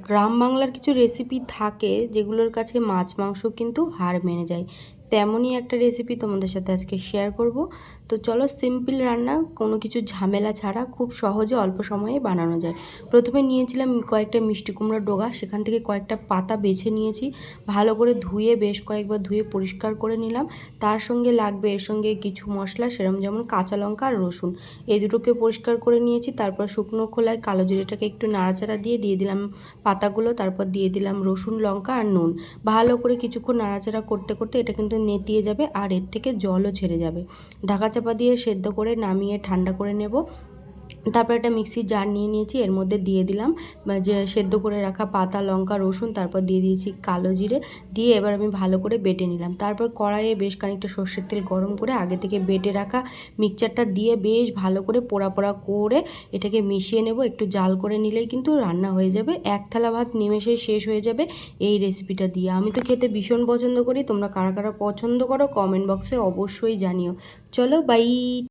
গ্রাম বাংলার কিছু রেসিপি থাকে যেগুলোর কাছে মাছ মাংস কিন্তু হার মেনে যায়। তেমনই একটা রেসিপি তোমাদের সাথে আজকে শেয়ার করব। তো চলো, সিম্পল রান্না, কোনো কিছু ঝামেলা ছাড়া খুব সহজে অল্প সময়ে বানানো যায়। প্রথমে নিয়েছিলাম কয়েকটা মিষ্টি কুমড়ার ডগা, সেখান থেকে কয়েকটা পাতা বেছে নিয়েছি, ভালো করে ধুয়ে বেশ কয়েকবার ধুয়ে পরিষ্কার করে নিলাম। তার সঙ্গে লাগবে এর সঙ্গে কিছু মশলা, সেরকম যেমন কাঁচা লঙ্কা আর রসুন, এই দুটোকে পরিষ্কার করে নিয়েছি। তারপর শুকনো খোলায় কালো জিরেটাকে একটু নাড়াচাড়া দিয়ে দিলাম পাতাগুলো, তারপর দিয়ে দিলাম রসুন, লঙ্কা আর নুন। ভালো করে কিছুক্ষণ নাড়াচাড়া করতে করতে এটা কিন্তু নেতিয়ে যাবে আর এর থেকে জলও ছেড়ে যাবে। ঢাকা চাপা দিয়ে সেদ্ধ করে নামিয়ে ঠান্ডা করে নেব। তারপর একটা মিক্সির জার নিয়ে নিয়েছি, এর মধ্যে দিয়ে দিলাম যে সেদ্ধ করে রাখা পাতা, লঙ্কা, রসুন, তারপর দিয়ে দিয়েছি কালো জিরে, দিয়ে এবার আমি ভালো করে বেটে নিলাম। তারপর কড়াইয়ে বেশ খানিকটা সর্ষের তেল গরম করে আগে থেকে বেটে রাখা মিক্সচারটা দিয়ে বেশ ভালো করে পোড়া পোড়া করে এটাকে মিশিয়ে নেব। একটু জাল করে নিলেই কিন্তু রান্না হয়ে যাবে, এক থালা ভাত নিমেষেই শেষ হয়ে যাবে এই রেসিপিটা দিয়ে। আমি তো খেতে ভীষণ পছন্দ করি, তোমরা কারা কারা পছন্দ করো কমেন্ট বক্সে অবশ্যই জানিও। চলো, বাই।